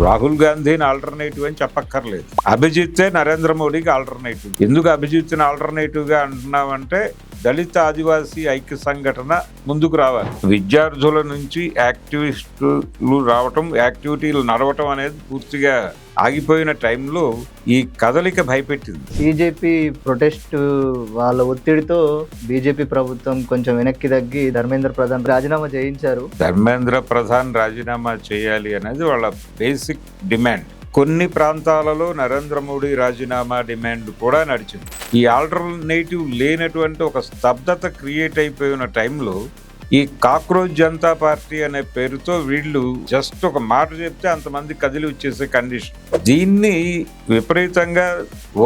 రాహుల్ గాంధీని ఆల్టర్నేటివ్ అని చెప్పక్కర్లేదు. అభిజిత్తే నరేంద్ర మోడీకి ఆల్టర్నేటివ్. ఎందుకు అభిజిత్ని ఆల్టర్నేటివ్ గా అంటున్నామంటే దళిత ఆదివాసీ ఐక్య సంఘటన ముందుకు రావాలి. విద్యార్థుల నుంచి యాక్టివిస్టులు రావటం, యాక్టివిటీలు నడవటం అనేది పూర్తిగా ఆగిపోయిన టైంలో ఈ కదలిక భయపెట్టింది. బీజేపీ ప్రొటెస్ట్ వాళ్ళ ఒత్తిడితో బీజేపీ ప్రభుత్వం కొంచెం వెనక్కి తగ్గి ధర్మేంద్ర ప్రధాన్ రాజీనామా చేయించారు. ధర్మేంద్ర ప్రధాన్ రాజీనామా చేయాలి అనేది వాళ్ళ బేసిక్ డిమాండ్. కొన్ని ప్రాంతాలలో నరేంద్ర మోడీ రాజీనామా డిమాండ్ కూడా నడిచింది. ఈ ఆల్టర్నేటివ్ లేనటువంటి ఒక స్తబ్దత క్రియేట్ అయిపోయిన టైంలో ఈ కాక్రోచ్ జనతా పార్టీ అనే పేరుతో వీళ్ళు జస్ట్ ఒక మాట చెప్తే అంతమంది కదిలి వచ్చేసే కండిషన్. దీన్ని విపరీతంగా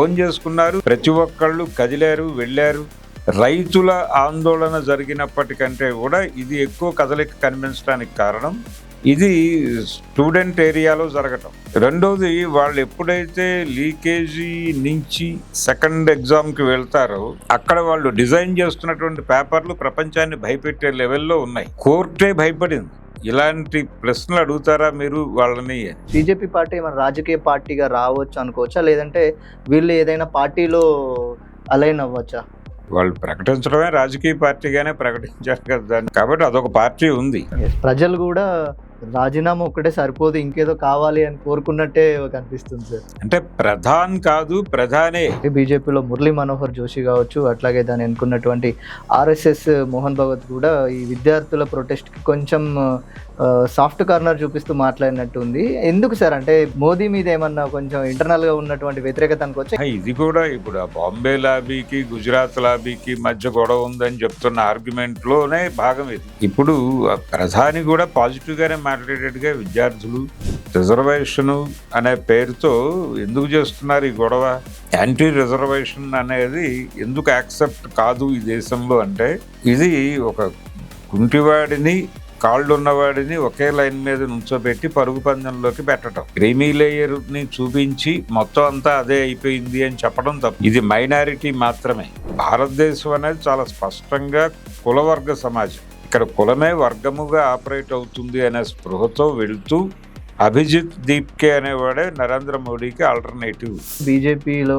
ఓన్ చేసుకున్నారు. ప్రతి ఒక్కళ్ళు కదిలారు, వెళ్ళారు. రైతుల ఆందోళన జరిగినప్పటికంటే కూడా ఇది ఎక్కువ కదలిక కనిపించడానికి కారణం ఇది స్టూడెంట్ ఏరియాలో జరగటం. రెండోది, వాళ్ళు ఎప్పుడైతే లీకేజీ నుంచి సెకండ్ ఎగ్జామ్కి వెళ్తారో అక్కడ వాళ్ళు డిజైన్ చేస్తున్నటువంటి పేపర్లు ప్రపంచాన్ని భయపెట్టే లెవెల్లో ఉన్నాయి. కోర్టే భయపడింది. ఇలాంటి ప్రశ్నలు అడుగుతారా మీరు వాళ్ళని? బీజేపీ పార్టీ మన రాజకీయ పార్టీగా రావచ్చు అనుకోవచ్చా, లేదంటే వీళ్ళు ఏదైనా పార్టీలో అలైన్ అవ్వచ్చా? వాళ్ళు ప్రకటించడమే రాజకీయ పార్టీగానే ప్రకటించారు కదా, కాబట్టి అదొక పార్టీ ఉంది. ప్రజలు కూడా రాజీనామా ఒక్కటే సరిపోదు, ఇంకేదో కావాలి అని కోరుకున్నట్టే కనిపిస్తుంది సార్. అంటే ప్రధాన్ కాదు, ప్రధానే. బీజేపీలో మురళీ మనోహర్ జోషి కావచ్చు, అట్లాగే దాన్ని ఎన్నుకున్నటువంటి ఆర్ఎస్ఎస్ మోహన్ భగవత్ కూడా ఈ విద్యార్థుల ప్రొటెస్ట్కి కొంచెం సాఫ్ట్ కార్నర్ చూపిస్తూ మాట్లాడినట్టు ఉంది. ఎందుకు సార్? అంటే మోదీ మీద ఏమన్నా కొంచెం ఇంటర్నల్గా ఉన్నటువంటి వ్యతిరేకత అనుకోవచ్చు. ఇది కూడా ఇప్పుడు ఆ బాంబే లాబీకి గుజరాత్ లాబీకి మధ్య గొడవ ఉందని చెప్తున్న ఆర్గ్యుమెంట్లోనే భాగం ఇది. ఇప్పుడు ప్రధాని కూడా పాజిటివ్గానే మాట్లాడేట్టుగా విద్యార్థులు రిజర్వేషన్ అనే పేరుతో ఎందుకు చేస్తున్నారు ఈ గొడవ? యాంటీ రిజర్వేషన్ అనేది ఎందుకు యాక్సెప్ట్ కాదు ఈ దేశంలో అంటే, ఇది ఒక కుంటివాడిని కాళ్ళు ఉన్నవాడిని ఒకే లైన్ మీద నుంచోబెట్టి పరుగు పందెంలోకి పెట్టడం, క్రీమీ లేయర్ ని చూపించి మొత్తం అంతా అదే అయిపోయింది అని చెప్పడం తప్పు. ఇది మైనారిటీ మాత్రమే. భారతదేశం అనేది చాలా స్పష్టంగా కులవర్గ సమాజం. ఇక్కడ కులమే వర్గముగా ఆపరేట్ అవుతుంది అనే స్పృహతో వెళ్తూ అభిజిత్ దీప్కే అనేవాడే నరేంద్ర మోడీకి ఆల్టర్నేటివ్. బీజేపీలో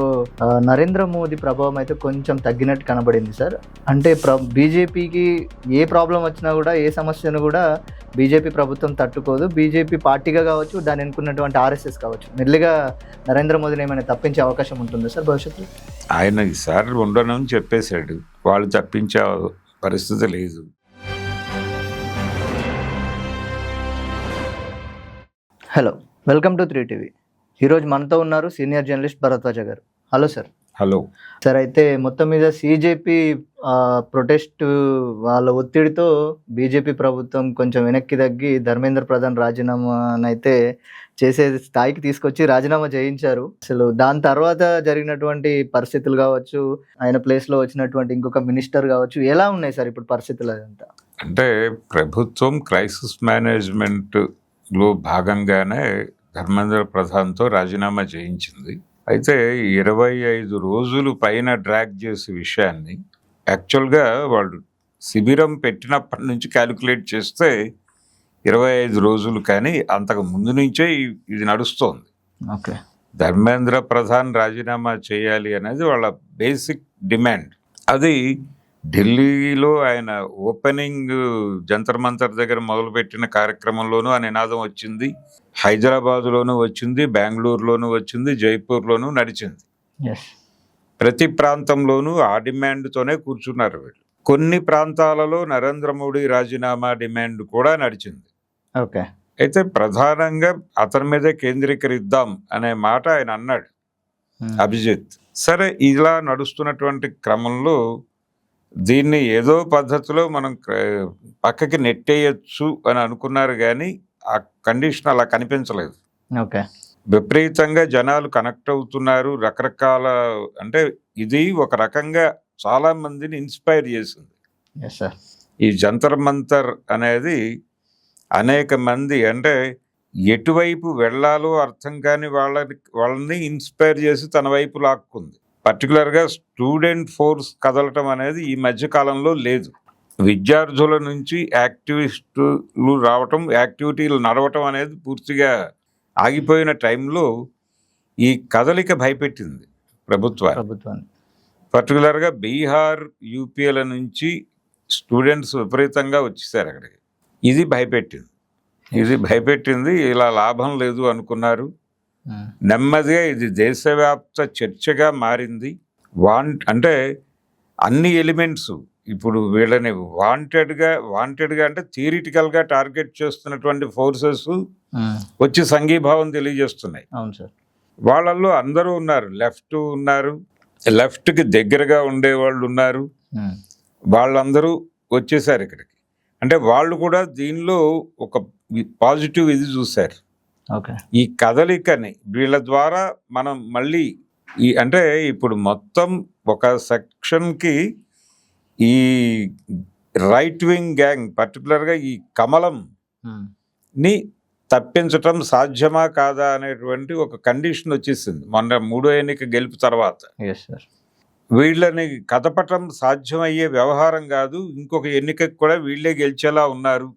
నరేంద్ర మోదీ ప్రభావం అయితే కొంచెం తగ్గినట్టు కనబడింది సార్. అంటే బీజేపీకి ఏ ప్రాబ్లం వచ్చినా కూడా, ఏ సమస్యను కూడా బీజేపీ ప్రభుత్వం తట్టుకోదు. బీజేపీ పార్టీగా కావచ్చు, దాన్ని ఎన్నుకున్నటువంటి ఆర్ఎస్ఎస్ కావచ్చు, మెల్లిగా నరేంద్ర మోదీని ఏమైనా తప్పించే అవకాశం ఉంటుందా సార్ భవిష్యత్తులో? ఆయన ఈసారి ఉండనని చెప్పేశాడు. వాళ్ళు తప్పించే పరిస్థితి లేదు. Hello, welcome to 3TV. ఈరోజు మనతో ఉన్నారు సీనియర్ జర్నలిస్ట్ భరద్వాజ గారు. Hello sir. Hello sir. అయితే మొత్తం మీద బీజేపీ ప్రొటెస్ట్ వాళ్ళ ఒత్తిడితో బీజేపీ ప్రభుత్వం కొంచెం వెనక్కి తగ్గి ధర్మేంద్ర ప్రధాన్ రాజీనామానైతే చేసే స్థాయికి తీసుకొచ్చి రాజీనామా చేయించారు. అసలు దాని తర్వాత జరిగినటువంటి పరిస్థితులు కావచ్చు, ఆయన ప్లేస్లో వచ్చినటువంటి ఇంకొక మినిస్టర్ కావచ్చు, ఎలా ఉన్నాయి సార్ ఇప్పుడు పరిస్థితులు? అదంతా అంటే ప్రభుత్వం క్రైసిస్ మేనేజ్మెంట్ లో భాగంగానే ధర్మేంద్ర ప్రధాన్తో రాజీనామా చేయించింది. అయితే 25 రోజులు పైన డ్రాగ్ చేసే విషయాన్ని యాక్చువల్గా వాళ్ళు శిబిరం పెట్టినప్పటి నుంచి క్యాలిక్యులేట్ చేస్తే 25 రోజులు, కానీ అంతకు ముందు నుంచే ఇది నడుస్తోంది. ఓకే. ధర్మేంద్ర ప్రధాన్ రాజీనామా చేయాలి అనేది వాళ్ళ బేసిక్ డిమాండ్. అది ఢిల్లీలో ఆయన ఓపెనింగ్ జంతర్ మంతర్ దగ్గర మొదలుపెట్టిన కార్యక్రమంలోనూ ఆ నినాదం వచ్చింది, హైదరాబాద్లోనూ వచ్చింది, బెంగళూరులోనూ వచ్చింది, జైపూర్లోనూ నడిచింది. ప్రతి ప్రాంతంలోనూ ఆ డిమాండ్తోనే కూర్చున్నారు వీళ్ళు. కొన్ని ప్రాంతాలలో నరేంద్ర మోడీ రాజీనామా డిమాండ్ కూడా నడిచింది. ఓకే. అయితే ప్రధానంగా అతని మీదే కేంద్రీకరిద్దాం అనే మాట ఆయన అన్నాడు అభిజిత్. సరే, ఇలా నడుస్తున్నటువంటి క్రమంలో దీన్ని ఏదో పద్ధతిలో మనం పక్కకి నెట్టేయచ్చు అని అనుకున్నారు, కానీ ఆ కండిషన్ అలా కనిపించలేదు. ఓకే. విపరీతంగా జనాలు కనెక్ట్ అవుతున్నారు. రకరకాల, అంటే ఇది ఒక రకంగా చాలా మందిని ఇన్స్పైర్ చేసింది. ఈ జంతర్ మంతర్ అనేది అనేక మంది, అంటే ఎటువైపు వెళ్ళాలో అర్థం కాని వాళ్ళని ఇన్స్పైర్ చేసి తన వైపు లాక్కుంది. పర్టికులర్గా స్టూడెంట్ ఫోర్స్ కదలటం అనేది ఈ మధ్య కాలంలో లేదు. విద్యార్థుల నుంచి యాక్టివిస్టులు రావటం, యాక్టివిటీలు నడవటం అనేది పూర్తిగా ఆగిపోయిన టైంలో ఈ కదలిక భయపెట్టింది ప్రభుత్వాన్ని. పర్టికులర్గా బీహార్, యూపీల నుంచి స్టూడెంట్స్ విపరీతంగా వచ్చేసారు అక్కడికి. ఇది భయపెట్టింది. ఇలా లాభం లేదు అనుకున్నారు. నెమ్మదిగా ఇది దేశవ్యాప్త చర్చగా మారింది. అంటే అన్ని ఎలిమెంట్స్ ఇప్పుడు వీళ్ళని వాంటెడ్గా అంటే థియరిటికల్గా టార్గెట్ చేస్తున్నటువంటి ఫోర్సెస్ వచ్చి సంఘీభావం తెలియజేస్తున్నాయి. అవును సార్. వాళ్ళల్లో అందరూ ఉన్నారు. లెఫ్ట్ ఉన్నారు, లెఫ్ట్కి దగ్గరగా ఉండేవాళ్ళు ఉన్నారు. వాళ్ళందరూ వచ్చేసారు ఇక్కడికి. అంటే వాళ్ళు కూడా దీనిలో ఒక పాజిటివ్ ఇది చూశారు. ఈ కదలికని వీళ్ళ ద్వారా మనం మళ్ళీ అంటే ఇప్పుడు మొత్తం ఒక సెక్షన్కి ఈ రైట్ వింగ్ గ్యాంగ్ పర్టికులర్గా ఈ కమలం ని తప్పించటం సాధ్యమా కాదా అనేటువంటి ఒక కండిషన్ వచ్చేసింది మొన్న 3వ ఎన్నిక గెలుపు తర్వాత. వీళ్ళని కదపటం సాధ్యమయ్యే వ్యవహారం కాదు, ఇంకొక ఎన్నికకు కూడా వీళ్ళే గెలిచేలా ఉన్నారు.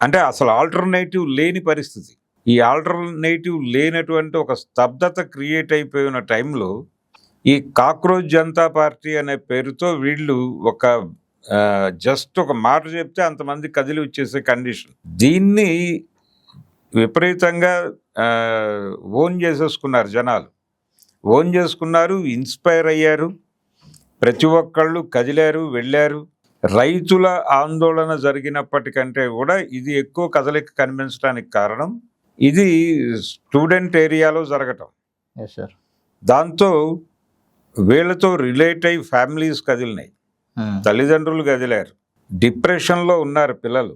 అంటే అసలు ఆల్టర్నేటివ్ లేని పరిస్థితి. ఈ ఆల్టర్నేటివ్ లేనటువంటి ఒక స్తబ్దత క్రియేట్ అయిపోయిన టైంలో ఈ కాక్రోచ్ జనతా పార్టీ అనే పేరుతో వీళ్ళు ఒక జస్ట్ ఒక మాట చెప్తే అంతమంది కదిలి వచ్చేసే కండిషన్. దీన్ని విపరీతంగా ఓన్ చేసేసుకున్నారు జనాలు. ఓన్ చేసుకున్నారు, ఇన్స్పైర్ అయ్యారు, ప్రతి ఒక్కళ్ళు కదిలారు, వెళ్ళారు. రైతుల ఆందోళన జరిగినప్పటికంటే కూడా ఇది ఎక్కువ కదలిక కనిపించడానికి కారణం ఇది స్టూడెంట్ ఏరియాలో జరగటం. దాంతో వీళ్ళతో రిలేట్ అయ్యి ఫ్యామిలీస్ కదిలినాయి, తల్లిదండ్రులు కదిలారు, డిప్రెషన్లో ఉన్నారు పిల్లలు.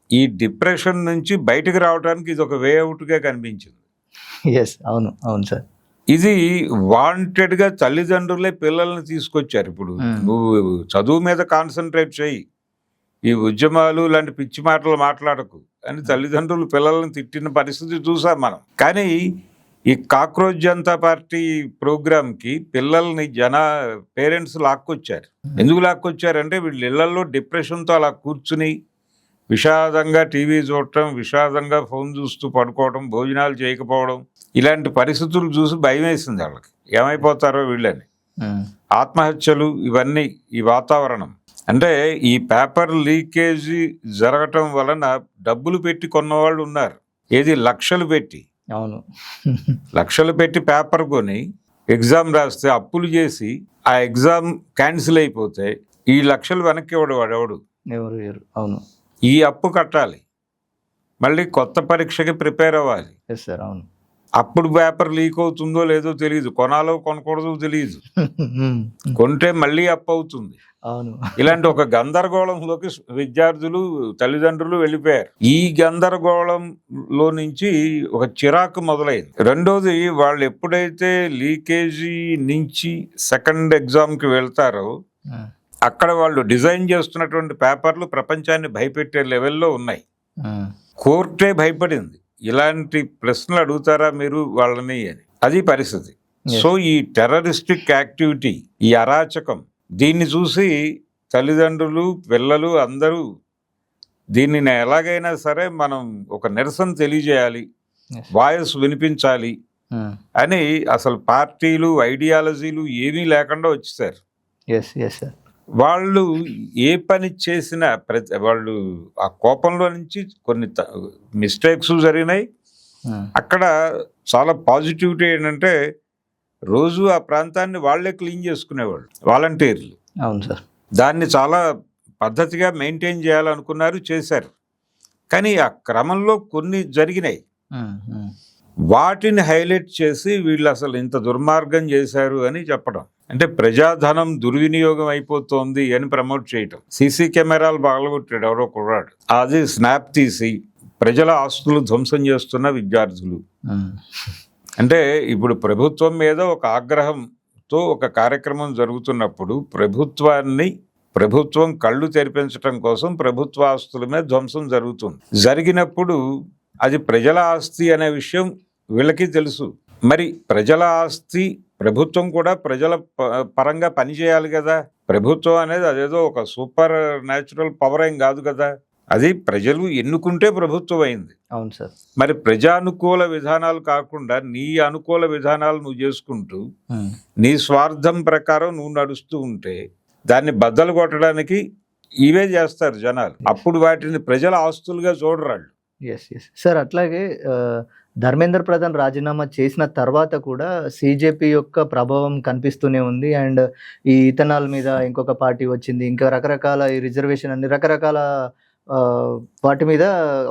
ఈ డిప్రెషన్ నుంచి బయటకు రావడానికి ఇది ఒక వే అవుట్గా కనిపించింది. అవును అవును సార్. ఇది వాంటెడ్గా తల్లిదండ్రులే పిల్లల్ని తీసుకొచ్చారు. ఇప్పుడు నువ్వు చదువు మీద కాన్సన్ట్రేట్ చేయి, ఈ ఉద్యమాలు లాంటి పిచ్చి మాటలు మాట్లాడకు అని తల్లిదండ్రులు పిల్లల్ని తిట్టిన పరిస్థితి చూసాం మనం. కానీ ఈ కాక్రోచ్ జనతా పార్టీ ప్రోగ్రామ్కి పిల్లల్ని పేరెంట్స్ లాక్కొచ్చారు. ఎందుకు లాక్కొచ్చారంటే వీళ్ళ ఇళ్లలో డిప్రెషన్తో అలా కూర్చుని విషాదంగా టీవీ చూడటం, విషాదంగా ఫోన్ చూస్తూ పడుకోవడం, భోజనాలు చేయకపోవడం, ఇలాంటి పరిస్థితులు చూసి భయం వేసింది వాళ్ళకి, ఏమైపోతారో వీళ్ళని. ఆత్మహత్యలు ఇవన్నీ ఈ వాతావరణం. అంటే ఈ పేపర్ లీకేజీ జరగటం వలన డబ్బులు పెట్టి కొన్నవాళ్ళు ఉన్నారు. ఏది లక్షలు పెట్టి, అవును లక్షలు పెట్టి పేపర్ కొని ఎగ్జామ్ రాస్తే అప్పులు చేసి ఆ ఎగ్జామ్ క్యాన్సిల్ అయిపోతే ఈ లక్షలు వెనక్కి ఇవ్వడు వాడెవడు. అవును, ఈ అప్పు కట్టాలి, మళ్ళీ కొత్త పరీక్షకి ప్రిపేర్ అవ్వాలి. అవును. అప్పుడు పేపర్ లీక్ అవుతుందో లేదో తెలియదు, కొనాలో కొనకూడదో తెలియదు, కొంటే మళ్ళీ అప్పు అవుతుంది. అవును. ఇలాంటి ఒక గందరగోళంలోకి విద్యార్థులు తల్లిదండ్రులు వెళ్ళిపోయారు. ఈ గందరగోళంలో నుంచి ఒక చిరాకు మొదలైంది. రెండోది, వాళ్ళు ఎప్పుడైతే లీకేజీ నుంచి సెకండ్ ఎగ్జామ్కి వెళ్తారో అక్కడ వాళ్ళు డిజైన్ చేస్తున్నటువంటి పేపర్లు ప్రపంచాన్ని భయపెట్టే లెవెల్లో ఉన్నాయి. కోర్టే భయపడింది, ఇలాంటి ప్రశ్నలు అడుగుతారా మీరు వాళ్ళని అని. అది పరిస్థితి. సో ఈ టెర్రరిస్టిక్ యాక్టివిటీ, ఈ అరాచకం, దీన్ని చూసి తల్లిదండ్రులు పిల్లలు అందరూ దీన్ని ఎలాగైనా సరే మనం ఒక నిరసన తెలియజేయాలి, వాయిస్ వినిపించాలి అని అసలు పార్టీలు ఐడియాలజీలు ఏమీ లేకుండా వచ్చేసారు. వాళ్ళు ఏ పని చేసినా వాళ్ళు ఆ కోపంలో నుంచి కొన్ని మిస్టేక్స్ జరిగినాయి. అక్కడ చాలా పాజిటివిటీ ఏంటంటే రోజు ఆ ప్రాంతాన్ని వాళ్లే క్లీన్ చేసుకునేవాళ్ళు, వాలంటీర్లు. అవును సార్. దాన్ని చాలా పద్ధతిగా మెయింటైన్ చేయాలనుకున్నారు, చేశారు. కానీ ఆ క్రమంలో కొన్ని జరిగినాయి, వాటిని హైలైట్ చేసి వీళ్ళు అసలు ఇంత దుర్మార్గం చేశారు అని చెప్పడం. అంటే ప్రజాధనం దుర్వినియోగం అయిపోతుంది అని ప్రమోట్ చేయటం. సీసీ కెమెరాలు బాగలగొట్టాడు ఎవరో కుర్రాడు, అది స్నాప్ తీసి ప్రజల ఆస్తులు ధ్వంసం చేస్తున్న విద్యార్థులు. అంటే ఇప్పుడు ప్రభుత్వం మీద ఒక ఆగ్రహంతో ఒక కార్యక్రమం జరుగుతున్నప్పుడు ప్రభుత్వం కళ్ళు తెరిపించడం కోసం ప్రభుత్వ ఆస్తుల మీద ధ్వంసం జరుగుతుంది. జరిగినప్పుడు అది ప్రజల ఆస్తి అనే విషయం వీళ్ళకి తెలుసు. మరి ప్రజల ఆస్తి, ప్రభుత్వం కూడా ప్రజల పరంగా పనిచేయాలి కదా. ప్రభుత్వం అనేది అదేదో ఒక సూపర్ న్యాచురల్ పవర్ ఏం కాదు కదా. అది ప్రజలు ఎన్నుకుంటే ప్రభుత్వం అయింది. అవును సార్. మరి ప్రజానుకూల విధానాలు కాకుండా నీ అనుకూల విధానాలు నువ్వు చేసుకుంటూ నీ స్వార్థం ప్రకారం నువ్వు నడుస్తూ ఉంటే దాన్ని బద్దలు కొట్టడానికి ఇవే చేస్తారు జనాలు. అప్పుడు వాటిని ప్రజల ఆస్తులుగా చూడరాళ్ళు. Yes yes sir. అట్లాగే ధర్మేంద్ర ప్రధాన్ రాజీనామా చేసిన తర్వాత కూడా సీజేపీ యొక్క ప్రభావం కనిపిస్తూనే ఉంది. అండ్ ఈ ఇథనాల్ మీద ఇంకొక పార్టీ వచ్చింది, ఇంకా రకరకాల ఈ రిజర్వేషన్ అన్ని రకరకాల వాటి మీద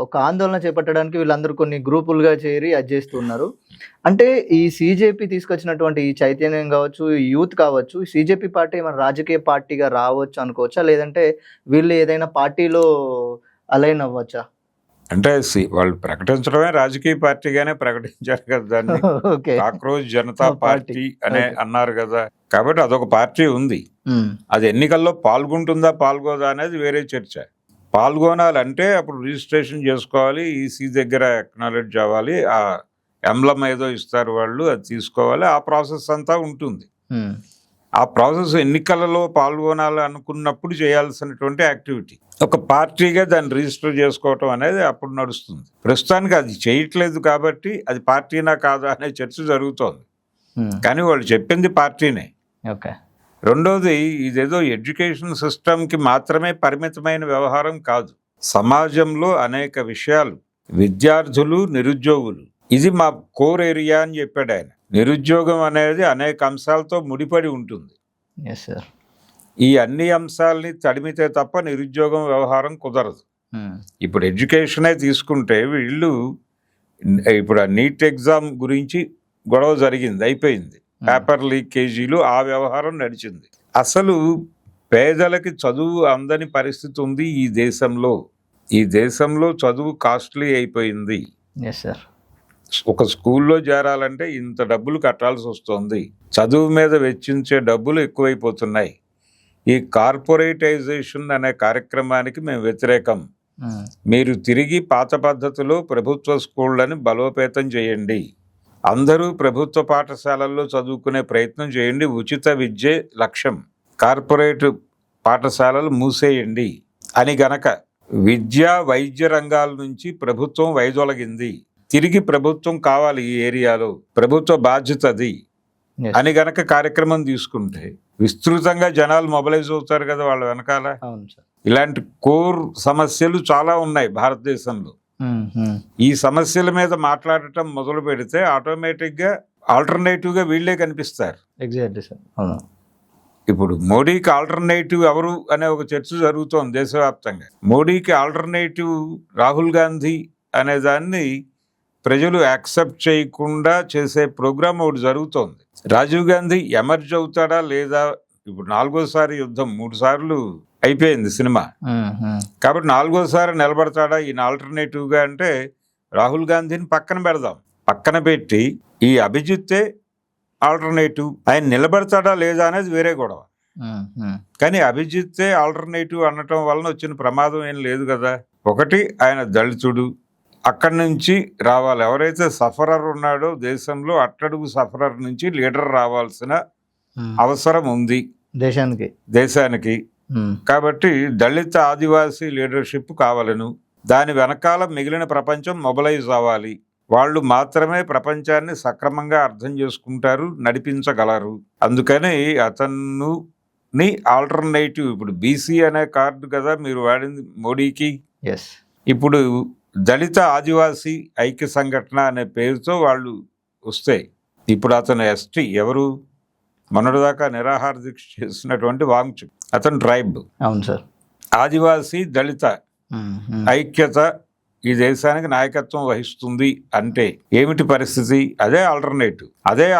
ఒక ఆందోళన చేపట్టడానికి వీళ్ళందరూ కొన్ని గ్రూపులుగా చేరి అది చేస్తున్నారు. అంటే ఈ సీజేపీ తీసుకొచ్చినటువంటి ఈ చైతన్యం కావచ్చు, ఈ యూత్ కావచ్చు, సీజేపీ పార్టీ మన రాజకీయ పార్టీగా రావచ్చు అనుకోవచ్చా, లేదంటే వీళ్ళు ఏదైనా పార్టీలో అలైన్ అవ్వచ్చా? అంటే వాళ్ళు ప్రకటించడమే రాజకీయ పార్టీగానే ప్రకటించారు కదా దాన్ని. ఓకే. కాక్రోచ్ జనతా పార్టీ అనే అన్నారు కదా. కాబట్టి అదొక పార్టీ ఉంది. అది ఎన్నికల్లో పాల్గొంటుందా పాల్గొదా అనేది వేరే చర్చ. పాల్గొనాలంటే అప్పుడు రిజిస్ట్రేషన్ చేసుకోవాలి, ఈసీ దగ్గర అక్నాలెడ్జ్ అవ్వాలి, ఆ ఎంబ్లం ఏదో ఇస్తారు వాళ్ళు, అది తీసుకోవాలి. ఆ ప్రాసెస్ అంతా ఉంటుంది. ఆ ప్రాసెస్ ఎన్నికలలో పాల్గొనాలి అనుకున్నప్పుడు చేయాల్సినటువంటి యాక్టివిటీ. ఒక పార్టీగా దాన్ని రిజిస్టర్ చేసుకోవటం అనేది అప్పుడు నడుస్తుంది. ప్రస్తుతానికి అది చేయట్లేదు కాబట్టి అది పార్టీనా కాదా అనే చర్చ జరుగుతోంది. కానీ వాళ్ళు చెప్పింది పార్టీనే. ఓకే. రెండోది, ఇదేదో ఎడ్యుకేషన్ సిస్టమ్కి మాత్రమే పరిమితమైన వ్యవహారం కాదు. సమాజంలో అనేక విషయాలు, విద్యార్థులు, నిరుద్యోగులు, ఇది మా కోర్ ఏరియా అని చెప్పాడు ఆయన. నిరుద్యోగం అనేది అనేక అంశాలతో ముడిపడి ఉంటుంది. ఈ అన్ని అంశాలని తడిమితే తప్ప నిరుద్యోగం వ్యవహారం కుదరదు. ఇప్పుడు ఎడ్యుకేషనే తీసుకుంటే వీళ్ళు ఇప్పుడు ఆ నీట్ ఎగ్జామ్ గురించి గొడవ జరిగింది, అయిపోయింది. పేపర్ లీకేజీలు, ఆ వ్యవహారం నడిచింది. అసలు పేదలకి చదువు అందని పరిస్థితి ఉంది ఈ దేశంలో. ఈ దేశంలో చదువు కాస్ట్లీ అయిపోయింది. ఒక స్కూల్లో చేరాలంటే ఇంత డబ్బులు కట్టాల్సి వస్తుంది. చదువు మీద వెచ్చించే డబ్బులు ఎక్కువైపోతున్నాయి. ఈ కార్పొరేటైజేషన్ అనే కార్యక్రమానికి మేము వ్యతిరేకం. మీరు తిరిగి పాత పద్ధతిలో ప్రభుత్వ స్కూళ్ళని బలోపేతం చేయండి, అందరూ ప్రభుత్వ పాఠశాలల్లో చదువుకునే ప్రయత్నం చేయండి, ఉచిత విద్యే లక్ష్యం, కార్పొరేట్ పాఠశాలలు మూసేయండి అని గనక విద్యా వైద్య రంగాల నుంచి ప్రభుత్వం వైదొలగింది, తిరిగి ప్రభుత్వం కావాలి ఈ ఏరియాలో, ప్రభుత్వ బాధ్యత అది అని గనక కార్యక్రమం తీసుకుంటే విస్తృతంగా జనాలు మొబిలైజ్ అవుతారు కదా వాళ్ళ వెనకాల. ఇలాంటి కోర్ సమస్యలు చాలా ఉన్నాయి భారతదేశంలో. ఈ సమస్యల మీద మాట్లాడటం మొదలు పెడితే ఆటోమేటిక్గా ఆల్టర్నేటివ్గా వీళ్ళే కనిపిస్తారు. ఇప్పుడు మోడీకి ఆల్టర్నేటివ్ ఎవరు అనే ఒక చర్చ జరుగుతోంది దేశవ్యాప్తంగా. మోడీకి ఆల్టర్నేటివ్ రాహుల్ గాంధీ అనే దాన్ని ప్రజలు యాక్సెప్ట్ చేయకుండా చేసే ప్రోగ్రామ్ ఒకటి జరుగుతోంది. రాజీవ్ గాంధీ ఎమర్జ్ అవుతాడా లేదా? ఇప్పుడు 4వ యుద్ధం 3 సార్లు అయిపోయింది సినిమా. కాబట్టి 4వసారి నిలబడతాడా ఈయన ఆల్టర్నేటివ్గా అంటే రాహుల్ గాంధీని పక్కన పెడదాం. పక్కన పెట్టి ఈ అభిజిత్తే ఆల్టర్నేటివ్, ఆయన నిలబడతాడా లేదా అనేది వేరే గొడవ. కానీ అభిజిత్తే ఆల్టర్నేటివ్ అనటం వలన వచ్చిన ప్రమాదం ఏం లేదు కదా. ఒకటి, ఆయన దళితుడు, అక్కడి నుంచి రావాలి. ఎవరైతే సఫరర్ ఉన్నాడో దేశంలో, అట్టడుగు సఫరర్ నుంచి లీడర్ రావాల్సిన అవసరం ఉంది దేశానికి. కాబట్టి దళిత ఆదివాసీ లీడర్షిప్ కావాలను, దాని వెనకాల మిగిలిన ప్రపంచం మొబిలైజ్ అవ్వాలి. వాళ్ళు మాత్రమే ప్రపంచాన్ని సక్రమంగా అర్థం చేసుకుంటారు, నడిపించగలరు. అందుకని అతన్ని ఆల్టర్నేటివ్, ఇప్పుడు బీసీ అనే కార్డు కదా మీరు వాడింది మోడీకి. ఇప్పుడు దళిత ఆదివాసీ ఐక్య సంఘటన అనే పేరుతో వాళ్ళు వస్తే, ఇప్పుడు అతను ఎస్టీ, ఎవరు మొన్నటిదాకా నిరాహార దీక్ష చేసినటువంటి వాంగ్చుక్, అతను ట్రైబ్. అవును సార్. ఆదివాసీ దళిత ఐక్యత ఈ దేశానికి నాయకత్వం వహిస్తుంది అంటే ఏమిటి పరిస్థితి? అదే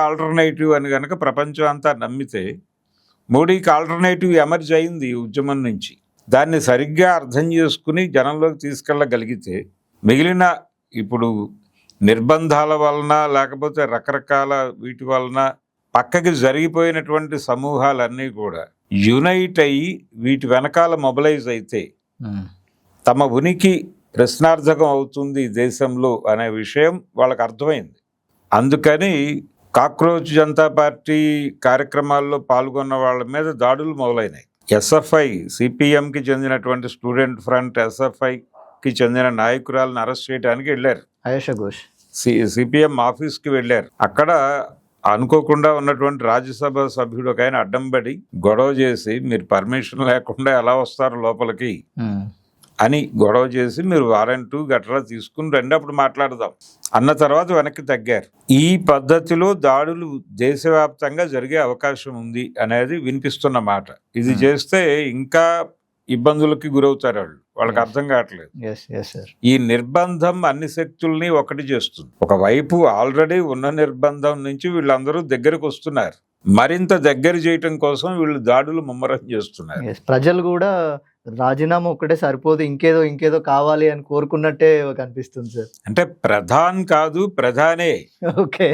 ఆల్టర్నేటివ్ అని కనుక ప్రపంచం అంతా నమ్మితే, మోడీకి ఆల్టర్నేటివ్ ఎమర్జ్ అయింది ఈ ఉద్యమం నుంచి. దాన్ని సరిగ్గా అర్థం చేసుకుని జనంలోకి తీసుకెళ్ళగలిగితే మిగిలిన ఇప్పుడు నిర్బంధాల వలన లేకపోతే రకరకాల వీటి వలన పక్కకి జరిగిపోయినటువంటి సమూహాలన్నీ కూడా యునైట్ అయ్యి వీటి వెనకాల మొబిలైజ్ అయితే తమ ఉనికి ప్రశ్నార్థకం అవుతుంది దేశంలో అనే విషయం వాళ్ళకి అర్థమైంది. అందుకని కాక్రోచ్ జనతా పార్టీ కార్యక్రమాల్లో పాల్గొన్న వాళ్ళ మీద దాడులు మొదలైనాయి. ఎస్ఎఫ్ఐ సిపిఎంకి చెందినటువంటి స్టూడెంట్ ఫ్రంట్ ఎస్ఎఫ్ఐకి చెందిన నాయకురాలను అరెస్ట్ చేయడానికి వెళ్ళారు. ఆయేషా ఘోష్ సిపిఎం ఆఫీస్కి వెళ్ళారు. అక్కడ అనుకోకుండా ఉన్నటువంటి రాజ్యసభ సభ్యుడు ఒక ఆయన అడ్డం పడి గొడవ చేసి, మీరు పర్మిషన్ లేకుండా ఎలా వస్తారు లోపలికి అని గొడవ చేసి, మీరు వారెంట్ గట్రా తీసుకుని రండి అప్పుడు మాట్లాడదాం అన్న తర్వాత వెనక్కి తగ్గారు. ఈ పద్ధతిలో దాడులు దేశవ్యాప్తంగా జరిగే అవకాశం ఉంది అనేది వినిపిస్తున్న మాట. ఇది చేస్తే ఇంకా ఇబ్బందులకి గురవుతారు వాళ్ళకి అర్థం కావట్లేదు. ఈ నిర్బంధం అన్ని శక్తుల్ని ఒకటి చేస్తుంది. ఒకవైపు ఆల్రెడీ ఉన్న నిర్బంధం నుంచి వీళ్ళందరూ దగ్గరకు వస్తున్నారు, మరింత దగ్గర చేయటం కోసం వీళ్ళు దాడులు ముమ్మరం చేస్తున్నారు. ప్రజలు కూడా రాజీనామా ఒక్కటే సరిపోదు, ఇంకేదో కావాలి అని కోరుకున్నట్టే కనిపిస్తుంది సార్. అంటే ప్రధాన్ కాదు ప్రధానే, ఓకే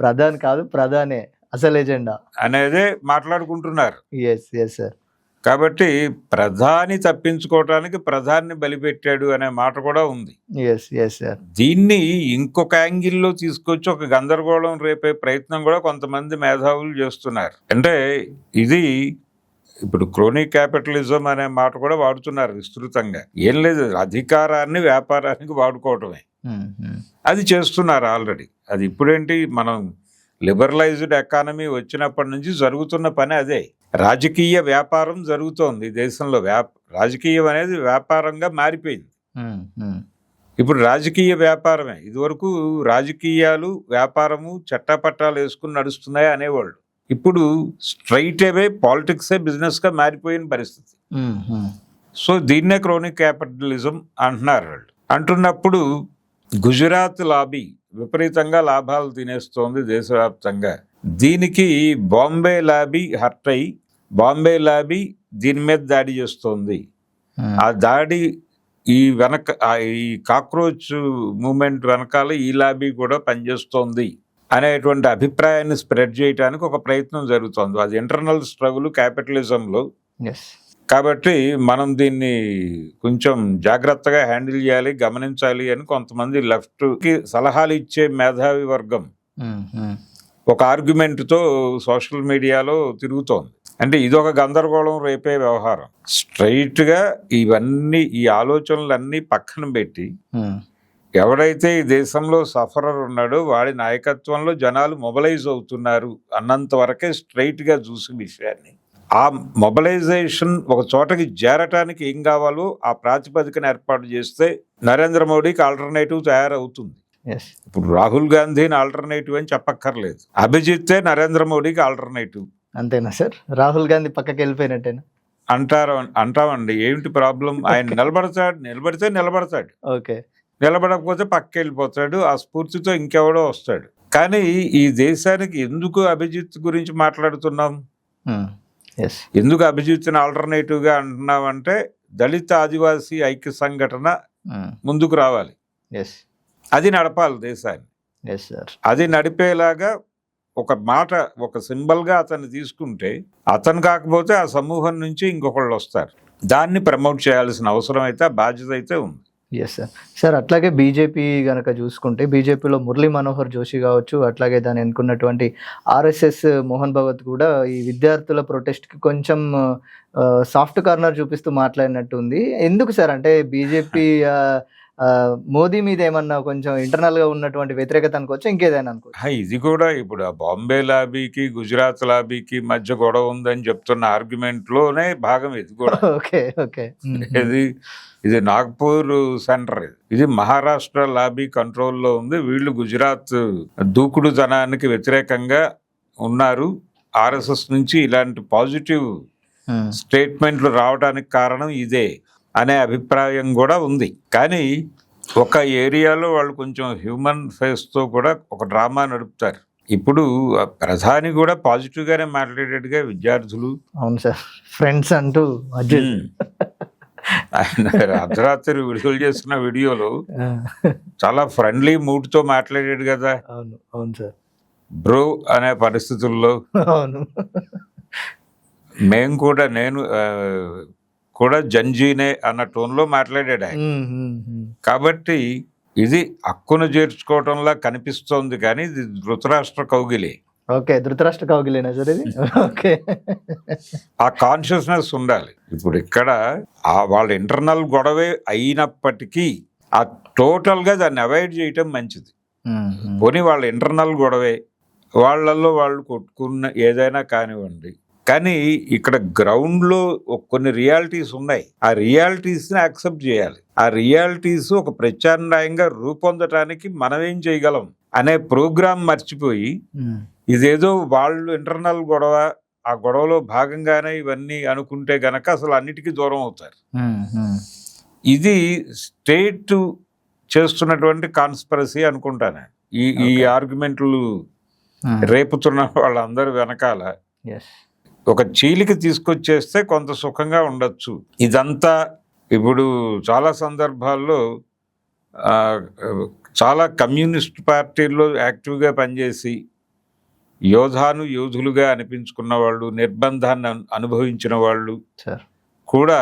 ప్రధాన్ కాదు ప్రధానే అసలు ఎజెండా అనేదే మాట్లాడుకుంటున్నారు. సార్ కాబట్టి ప్రధాని తప్పించుకోవటానికి ప్రధాన్ని బలిపెట్టాడు అనే మాట కూడా ఉంది. సార్ దీన్ని ఇంకొక యాంగిల్లో తీసుకొచ్చి ఒక గందరగోళం రేపే ప్రయత్నం కూడా కొంతమంది మేధావులు చేస్తున్నారు. అంటే ఇది ఇప్పుడు క్రోనీ క్యాపిటలిజం అనే మాట కూడా వాడుతున్నారు విస్తృతంగా. ఏం లేదు, అధికారాన్ని వ్యాపారానికి వాడుకోవటమే. అది చేస్తున్నారు ఆల్రెడీ. అది ఇప్పుడేంటి, మనం లిబరలైజ్డ్ ఎకానమీ వచ్చినప్పటి నుంచి జరుగుతున్న పని అదే. రాజకీయ వ్యాపారం జరుగుతోంది దేశంలో. రాజకీయం అనేది వ్యాపారంగా మారిపోయింది. ఇప్పుడు రాజకీయ వ్యాపారమే. ఇదివరకు రాజకీయాలు వ్యాపారము చట్టాపట్టాలు వేసుకుని నడుస్తున్నాయి అనేవాళ్ళు. ఇప్పుడు స్ట్రైట్ అవే పాలిటిక్సే బిజినెస్ గా మారిపోయిన పరిస్థితి. సో దీన్నే క్రోనిక్ క్యాపిటలిజం అంటున్నారు వాళ్ళు. అంటున్నప్పుడు గుజరాత్ లాబీ విపరీతంగా లాభాలు తినేస్తోంది దేశవ్యాప్తంగా. దీనికి బాంబే లాబీ హర్ట్ అయి బాంబే లాబీ దీని మీద దాడి చేస్తోంది. ఆ దాడి ఈ కాక్రోచ్ మూమెంట్ వెనకాల ఈ లాబీ కూడా పనిచేస్తోంది అనేటువంటి అభిప్రాయాన్ని స్ప్రెడ్ చేయడానికి ఒక ప్రయత్నం జరుగుతోంది. అది ఇంటర్నల్ స్ట్రగుల్ క్యాపిటలిజంలో. కాబట్టి మనం దీన్ని కొంచెం జాగ్రత్తగా హ్యాండిల్ చేయాలి, గమనించాలి అని కొంతమంది లెఫ్ట్కి సలహాలు ఇచ్చే మేధావి వర్గం ఒక ఆర్గ్యుమెంట్తో సోషల్ మీడియాలో తిరుగుతోంది. అంటే ఇదొక గందరగోళం రేపే వ్యవహారం. స్ట్రైట్గా ఈ ఆలోచనలన్నీ పక్కన పెట్టి ఎవడైతే ఈ దేశంలో సఫరర్ ఉన్నాడో వాడి నాయకత్వంలో జనాలు మొబలైజ్ అవుతున్నారు అన్నంత వరకే స్ట్రైట్గా చూసి విషయాన్ని, ఆ మొబలైజేషన్ ఒక చోటకి చేరటానికి ఏం కావాలో ఆ ప్రాతిపదికన ఏర్పాటు చేస్తే నరేంద్ర మోడీకి ఆల్టర్నేటివ్ తయారవుతుంది. ఇప్పుడు రాహుల్ గాంధీని ఆల్టర్నేటివ్ అని చెప్పక్కర్లేదు, అభిజిత్తే నరేంద్ర మోడీకి ఆల్టర్నేటివ్. అంతేనా సార్? రాహుల్ గాంధీ పక్కకి వెళ్ళిపోయినట్టేనా అంటామండి. ఏమిటి ప్రాబ్లం? ఆయన నిలబడితే నిలబడతాడు, ఓకే, నిలబడకపోతే పక్కకి వెళ్ళిపోతాడు. ఆ స్ఫూర్తితో ఇంకెవడో వస్తాడు. కానీ ఈ దేశానికి ఎందుకు అభిజిత్ గురించి మాట్లాడుతున్నాం, ఎందుకు అభిజిత్ని ఆల్టర్నేటివ్గా అంటున్నామంటే దళిత ఆదివాసీ ఐక్య సంఘటన ముందుకు రావాలి, అది నడపాలి దేశాన్ని. అది నడిపేలాగా ఒక మాట, ఒక సింబల్గా అతన్ని తీసుకుంటే అతను కాకపోతే ఆ సమూహం నుంచి ఇంకొకళ్ళు వస్తారు. దాన్ని ప్రమోట్ చేయాల్సిన అవసరం అయితే, ఆ బాధ్యత అయితే ఉంది. సార్ అట్లాగే బీజేపీ గనక చూసుకుంటే బీజేపీలో మురళీ మనోహర్ జోషి కావచ్చు, అట్లాగే దాన్ని ఎన్నుకున్నటువంటి ఆర్ఎస్ఎస్ మోహన్ భగవత్ కూడా ఈ విద్యార్థుల ప్రొటెస్ట్కి కొంచెం సాఫ్ట్ కార్నర్ చూపిస్తూ మాట్లాడినట్టు ఉంది. ఎందుకు సార్? అంటే బీజేపీ మోదీ మీద ఏమన్నా కొంచెం ఇంటర్నల్ గా ఉన్నటువంటి వ్యతిరేకత అనుకోవచ్చు, ఇంకేదైనా అనుకోవచ్చు? ఇది కూడా ఇప్పుడు ఆ బాంబే లాబీకి గుజరాత్ లాబీకి మధ్య గొడవ ఉందని చెప్తున్న ఆర్గ్యుమెంట్ లోనే భాగం ఇది కూడా. ఇది నాగ్పూర్ సెంటర్, ఇది మహారాష్ట్ర లాబీ కంట్రోల్లో ఉంది. వీళ్ళు గుజరాత్ దూకుడుతనానికి వ్యతిరేకంగా ఉన్నారు. ఆర్ఎస్ఎస్ నుంచి ఇలాంటి పాజిటివ్ స్టేట్మెంట్లు రావడానికి కారణం ఇదే అనే అభిప్రాయం కూడా ఉంది. కానీ ఒక ఏరియాలో వాళ్ళు కొంచెం హ్యూమన్ ఫేస్తో కూడా ఒక డ్రామా నడుపుతారు. ఇప్పుడు ప్రధాని కూడా పాజిటివ్ గానే మాట్లాడేట్టుగా విద్యార్థులు, అవును సార్, ఫ్రెండ్స్ అంటూ ఆయన అర్ధరాత్రి విడుదల చేస్తున్న వీడియోలో చాలా ఫ్రెండ్లీ మూడ్ తో మాట్లాడాడు కదా. అవును సార్, బ్రో అనే పరిస్థితుల్లో. అవును, నేను కూడా జంజీనే అన్న టోన్లో మాట్లాడాడు ఆయన. కాబట్టి ఇది హక్కును చేర్చుకోవటంలా కనిపిస్తోంది, కానీ ఇది ధృతరాష్ట్ర కౌగిలి. ఓకే. ధృతరాష్ట్ర కౌగిలేనా సార్ ఇది? ఓకే. ఆ కాన్షియస్నెస్ ఉండాలి. ఇప్పుడు ఇక్కడ వాళ్ళ ఇంటర్నల్ గొడవే అయినప్పటికీ ఆ టోటల్గా దాన్ని అవాయిడ్ చేయటం మంచిది. పోనీ వాళ్ళ ఇంటర్నల్ గొడవే, వాళ్ళల్లో వాళ్ళు కొట్టుకున్న ఏదైనా కానివ్వండి, కానీ ఇక్కడ గ్రౌండ్లో కొన్ని రియాలిటీస్ ఉన్నాయి. ఆ రియాలిటీస్ని యాక్సెప్ట్ చేయాలి. ఆ రియాలిటీస్ ఒక ప్రత్యామ్నాయంగా రూపొందటానికి మనం ఏం చేయగలం అనే ప్రోగ్రాం మర్చిపోయి ఇదేదో వాళ్ళు ఇంటర్నల్ గొడవ, ఆ గొడవలో భాగంగానే ఇవన్నీ అనుకుంటే గనక అసలు అన్నిటికీ దూరం అవుతారు. ఇది స్టేట్ చేస్తున్నటువంటి కాన్స్పిరసీ అనుకుంటాను. ఈ ఆర్గ్యుమెంట్లు రేపుతున్న వాళ్ళందరూ వెనకాల ఒక చీలికి తీసుకొచ్చేస్తే కొంత సుఖంగా ఉండొచ్చు. ఇదంతా ఇప్పుడు చాలా సందర్భాల్లో చాలా కమ్యూనిస్ట్ పార్టీల్లో యాక్టివ్గా పనిచేసి యోధులుగా అనిపించుకున్న వాళ్ళు, నిర్బంధాన్ని అనుభవించిన వాళ్ళు కూడా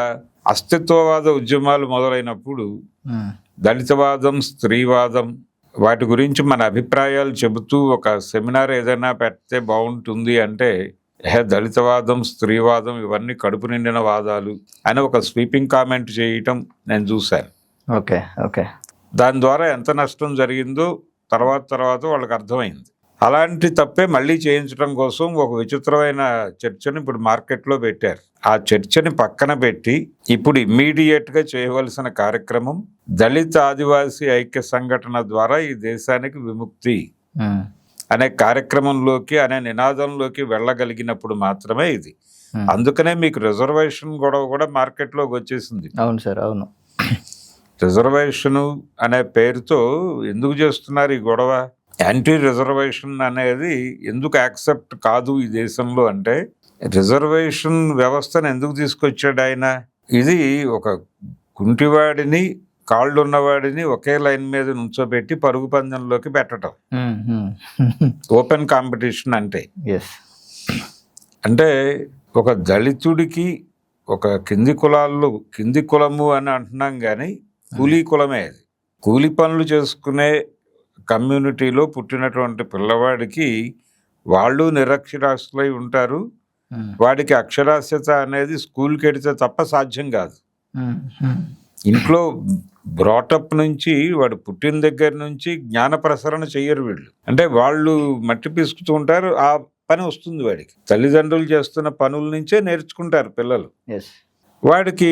అస్తిత్వవాద ఉద్యమాలు మొదలైనప్పుడు దళితవాదం, స్త్రీవాదం వాటి గురించి మన అభిప్రాయాలు చెబుతూ ఒక సెమినార్ ఏదైనా పెడితే బాగుంటుంది అంటే, దళితవాదం, స్త్రీవాదం ఇవన్నీ కడుపు నిండిన వాదాలు అని ఒక స్వీపింగ్ కామెంట్ చేయటం నేను చూశాను. Okay okay. దాని ద్వారా ఎంత నష్టం జరిగిందో తర్వాత వాళ్ళకి అర్థమైంది. అలాంటి తప్పే మళ్ళీ చేయించడం కోసం ఒక విచిత్రమైన చర్చను ఇప్పుడు మార్కెట్లో పెట్టారు. ఆ చర్చని పక్కన పెట్టి ఇప్పుడు ఇమ్మీడియట్గా చేయవలసిన కార్యక్రమం దళిత ఆదివాసీ ఐక్య సంఘటన ద్వారా ఈ దేశానికి విముక్తి అనే కార్యక్రమంలోకి, అనే నినాదంలోకి వెళ్ళగలిగినప్పుడు మాత్రమే ఇది. అందుకనే మీకు రిజర్వేషన్ గొడవ కూడా మార్కెట్లోకి వచ్చేసింది. అవును సార్, అవును. రిజర్వేషను అనే పేరుతో ఎందుకు చేస్తున్నారు ఈ గొడవ? యాంటీ రిజర్వేషన్ అనేది ఎందుకు యాక్సెప్ట్ కాదు ఈ దేశంలో అంటే, రిజర్వేషన్ వ్యవస్థను ఎందుకు తీసుకొచ్చాడు ఆయన? ఇది ఒక కుంటివాడిని, కాళ్ళు ఉన్నవాడిని ఒకే లైన్ మీద నుంచోబెట్టి పరుగు పందెంలోకి పెట్టడం. ఓపెన్ కాంపిటీషన్ అంటే ఒక దళితుడికి, ఒక కింది కులము అని అంటున్నాం కానీ కూలీ కులమే అది. కూలి పనులు చేసుకునే కమ్యూనిటీలో పుట్టినటువంటి పిల్లవాడికి వాళ్ళు నిరక్షరాస్యులై ఉంటారు. వాడికి అక్షరాస్యత అనేది స్కూల్కి వెడితే తప్ప సాధ్యం కాదు. ఇంట్లో బ్రాటప్ నుంచి, వాడు పుట్టిన దగ్గర నుంచి జ్ఞాన ప్రసరణ చెయ్యరు వీళ్ళు. అంటే వాళ్ళు మట్టి పిసుకుతూ ఉంటారు, ఆ పని వస్తుంది వాడికి. తల్లిదండ్రులు చేస్తున్న పనుల నుంచే నేర్చుకుంటారు పిల్లలు. వాడికి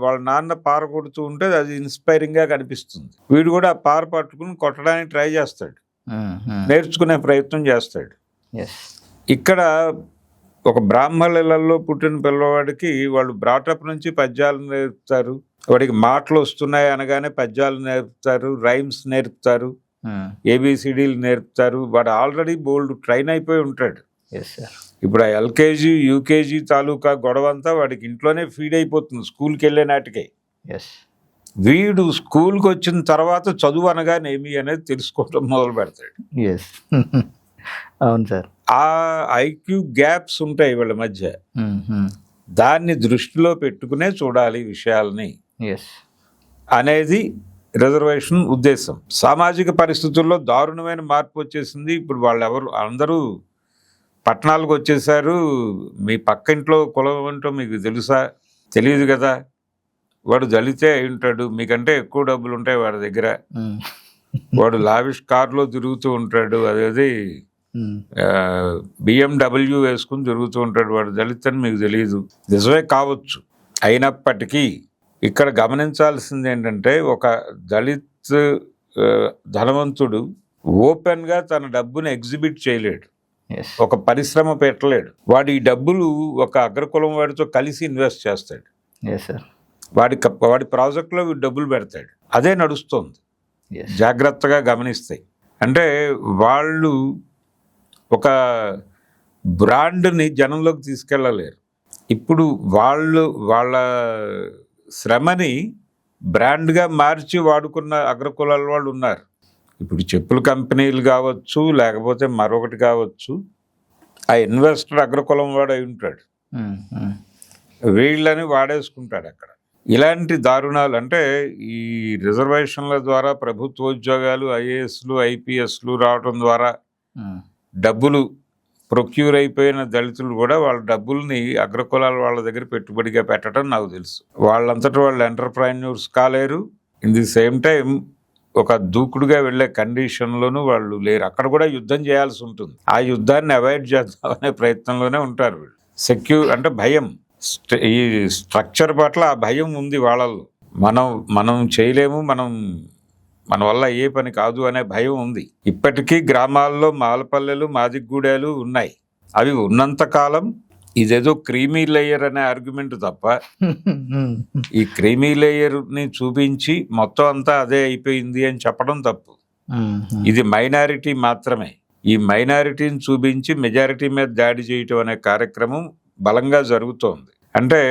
వాళ్ళ నాన్న పార కొడుతూ ఉంటే అది ఇన్స్పైరింగ్గా కనిపిస్తుంది. వీడు కూడా ఆ పార పట్టుకుని కొట్టడానికి ట్రై చేస్తాడు, నేర్చుకునే ప్రయత్నం చేస్తాడు. ఇక్కడ ఒక బ్రాహ్మణులలో పుట్టిన పిల్లవాడికి వాళ్ళు బ్రాటప్ నుంచి పద్యాలు నేర్పుతారు. వాడికి మాటలు వస్తున్నాయి అనగానే పద్యాలు నేర్పుతారు, రైమ్స్ నేర్పుతారు, ఏబిసిడీలు నేర్పుతారు. వాడు ఆల్రెడీ బోల్డ్ ట్రైన్ అయిపోయి ఉంటాడు. ఇప్పుడు ఆ ఎల్కేజీ, యూకేజీ తాలూకా గొడవ అంతా వాడికి ఇంట్లోనే ఫీడ్ అయిపోతుంది స్కూల్కి వెళ్ళే నాటికే. వీడు స్కూల్కి వచ్చిన తర్వాత చదువు అనగానేమి అనేది తెలుసుకోవటం మొదలు పెడతాడు. అవును సార్. ఆ ఐక్యూ గ్యాప్స్ ఉంటాయి వీళ్ళ మధ్య. దాన్ని దృష్టిలో పెట్టుకునే చూడాలి విషయాల్ని అనేది రిజర్వేషన్ ఉద్దేశం. సామాజిక పరిస్థితుల్లో దారుణమైన మార్పు వచ్చేసింది. ఇప్పుడు అందరూ పట్టణాలకు వచ్చేసారు. మీ పక్క ఇంట్లో కులం ఏంటో మీకు తెలుసా? తెలియదు కదా. వాడు దళితే అయి ఉంటాడు, మీకంటే ఎక్కువ డబ్బులు ఉంటాయి వాడి దగ్గర. వాడు లావిష్ కార్లో తిరుగుతూ ఉంటాడు, అదేది BMW వేసుకుని తిరుగుతూ ఉంటాడు. వాడు దళిత్ అని మీకు తెలియదు. నిజమే కావచ్చు. అయినప్పటికీ ఇక్కడ గమనించాల్సింది ఏంటంటే, ఒక దళిత్ ధనవంతుడు ఓపెన్గా తన డబ్బుని ఎగ్జిబిట్ చేయలేడు, ఒక పరిశ్రమ పెట్టలేడు. వాడు ఈ డబ్బులు ఒక అగ్రకులం వాడితో కలిసి ఇన్వెస్ట్ చేస్తాడు. వాడి ప్రాజెక్ట్లో వీడు డబ్బులు పెడతాడు. అదే నడుస్తుంది. జాగ్రత్తగా గమనిస్తాయి. అంటే వాళ్ళు ఒక బ్రాండ్ని జనంలోకి తీసుకెళ్ళలేరు. ఇప్పుడు వాళ్ళ శ్రమని బ్రాండ్గా మార్చి వాడుకున్న అగ్రకులాల వాళ్ళు ఉన్నారు. ఇప్పుడు చెప్పుల కంపెనీలు కావచ్చు, లేకపోతే మరొకటి కావచ్చు, ఆ ఇన్వెస్టర్ అగ్రకులం వాడు అయి ఉంటాడు. వీళ్ళని వాడేసుకుంటాడు అక్కడ. ఇలాంటి దారుణాలు అంటే ఈ రిజర్వేషన్ల ద్వారా ప్రభుత్వ ఉద్యోగాలు, ఐఏఎస్లు, ఐపీఎస్లు రావడం ద్వారా డబ్బులు ప్రొక్యూర్ అయిపోయిన దళితులు కూడా వాళ్ళ డబ్బుల్ని అగ్రకులాల వాళ్ళ దగ్గర పెట్టుబడిగా పెట్టడం నాకు తెలుసు. వాళ్ళంతటి వాళ్ళు ఎంటర్ప్రైన్యూర్స్ కాలేరు, ఇన్ ది సేమ్ టైం ఒక దూకుడుగా వెళ్లే కండిషన్లోనూ వాళ్ళు లేరు. అక్కడ కూడా యుద్ధం చేయాల్సి ఉంటుంది. ఆ యుద్ధాన్ని అవాయిడ్ చేద్దామనే ప్రయత్నంలోనే ఉంటారు వీళ్ళు. అంటే భయం, ఈ స్ట్రక్చర్ పట్ల ఆ భయం ఉంది వాళ్ళల్లో. మనం చేయలేము, మన వల్ల ఏ పని కాదు అనే భయం ఉంది. ఇప్పటికీ గ్రామాల్లో మాలపల్లెలు, మాదిగూడాలు ఉన్నాయి. అవి ఉన్నంత కాలం ఇదేదో క్రీమీ లేయర్ అనే ఆర్గ్యుమెంట్ తప్ప, ఈ క్రీమీ లేయర్ ని చూపించి మొత్తం అంతా అదే అయిపోయింది అని చెప్పడం తప్పు. ఇది మైనారిటీ మాత్రమే. ఈ మైనారిటీని చూపించి మెజారిటీ మీద దాడి చేయటం అనే కార్యక్రమం బలంగా జరుగుతోంది. అంటే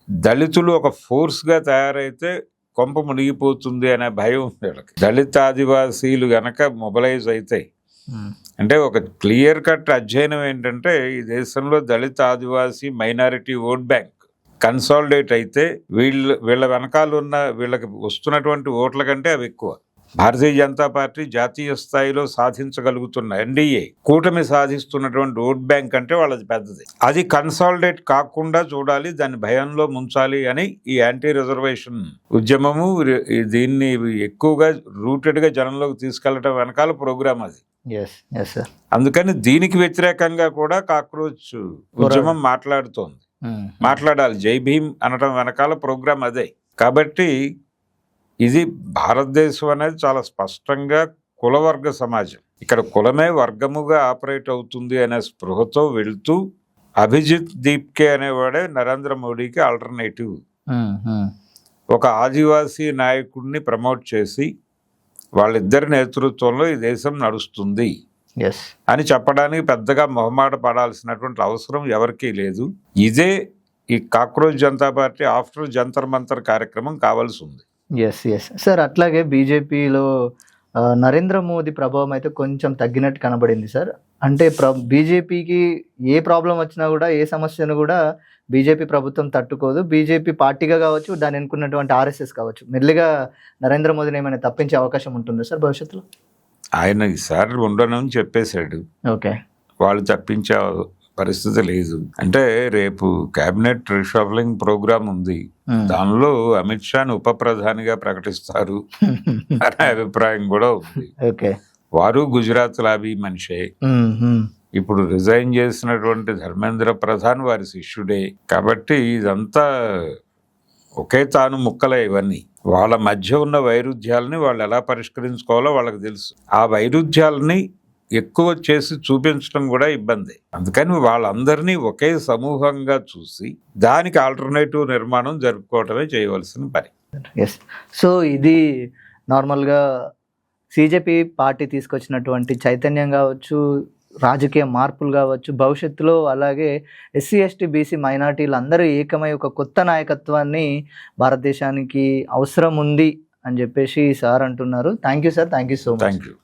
దళితులు ఒక ఫోర్స్గా తయారైతే కొంప మునిగిపోతుంది అనే భయం ఉంది వీళ్ళకి. దళిత ఆదివాసీలు గనక మొబలైజ్ అయితే, అంటే ఒక క్లియర్ కట్ అధ్యయనం ఏంటంటే, ఈ దేశంలో దళిత ఆదివాసీ మైనారిటీ ఓట్ బ్యాంక్ కన్సాలిడేట్ అయితే వీళ్ళ వెనకాల ఉన్న వీళ్ళకి వస్తున్నటువంటి ఓట్ల కంటే అవి ఎక్కువ. భారతీయ జనతా పార్టీ జాతీయ స్థాయిలో సాధించగలుగుతున్న ఎన్డీఏ కూటమి సాధిస్తున్నటువంటి ఓట్ బ్యాంక్ అంటే వాళ్ళది పెద్దది. అది కన్సాలిడేట్ కాకుండా చూడాలి, దాన్ని భయంలో ముంచాలి అని ఈ యాంటీ రిజర్వేషన్ ఉద్యమము దీన్ని ఎక్కువగా రూటెడ్ గా జనంలోకి తీసుకెళ్లడం వెనకాల ప్రోగ్రామ్ అది. అందుకని దీనికి వ్యతిరేకంగా కూడా కాక్రోచ్ ఉద్యమం మాట్లాడాలి. జై భీమ్ అనడం వెనకాల ప్రోగ్రామ్ అదే. కాబట్టి ఇది భారతదేశం అనేది చాలా స్పష్టంగా కులవర్గ సమాజం. ఇక్కడ కులమే వర్గముగా ఆపరేట్ అవుతుంది అనే స్పృహతో వెళ్తూ అభిజిత్ దీప్కే అనేవాడే నరేంద్ర మోడీకి ఆల్టర్నేటివ్. ఒక ఆదివాసీ నాయకుడిని ప్రమోట్ చేసి వాళ్ళిద్దరి నేతృత్వంలో ఈ దేశం నడుస్తుంది అని చెప్పడానికి పెద్దగా మొహమాట పడాల్సినటువంటి అవసరం ఎవరికీ లేదు. ఇదే ఈ cockroach Janata party after Jantar Mantar కార్యక్రమం కావాల్సి ఉంది. సార్, అట్లాగే బీజేపీలో నరేంద్ర మోదీ ప్రభావం అయితే కొంచెం తగ్గినట్టు కనబడింది సార్. అంటే బీజేపీకి ఏ ప్రాబ్లం వచ్చినా కూడా, ఏ సమస్యను కూడా బీజేపీ ప్రభుత్వం తట్టుకోదు. బీజేపీ పార్టీగా కావచ్చు, దాన్ని ఎన్నుకున్నటువంటి ఆర్ఎస్ఎస్ కావచ్చు, మెల్లిగా నరేంద్ర మోదీని ఏమైనా తప్పించే అవకాశం ఉంటుందా సార్ భవిష్యత్తులో? ఆయన ఈసారి ఉండనని చెప్పేశాడు. ఓకే, వాళ్ళు తప్పించే పరిస్థితి లేదు. అంటే రేపు కేబినెట్ రీషఫలింగ్ ప్రోగ్రామ్ ఉంది, దానిలో అమిత్ షాని ఉప ప్రధానిగా ప్రకటిస్తారు అనే అభిప్రాయం కూడా ఉంది. వారు గుజరాత్ లాబీ మనిషే. ఇప్పుడు రిజైన్ చేసినటువంటి ధర్మేంద్ర ప్రధాన్ వారి శిష్యుడే. కాబట్టి ఇదంతా ఒకే తాను ముక్కలే. ఇవన్నీ వాళ్ళ మధ్య ఉన్న వైరుధ్యాలని వాళ్ళు ఎలా పరిష్కరించుకోవాలో వాళ్ళకి తెలుసు. ఆ వైరుధ్యాలని ఎక్కువ చేసి చూపించడం కూడా ఇబ్బంది. అందుకని వాళ్ళందరినీ ఒకే సమూహంగా చూసి దానికి ఆల్టర్నేటివ్ నిర్మాణం జరుపుకోవటమే చేయవలసిన పని. సో ఇది నార్మల్గా సిజేపీ పార్టీ తీసుకొచ్చినటువంటి చైతన్యం కావచ్చు, రాజకీయ మార్పులు కావచ్చు, భవిష్యత్తులో అలాగే ఎస్సీ ఎస్టీ బీసీ మైనార్టీలు అందరూ ఏకమై ఒక కొత్త నాయకత్వాన్ని భారతదేశానికి అవసరం ఉంది అని చెప్పేసి సార్ అంటున్నారు. Thank you sir, thank you so much. Thank you.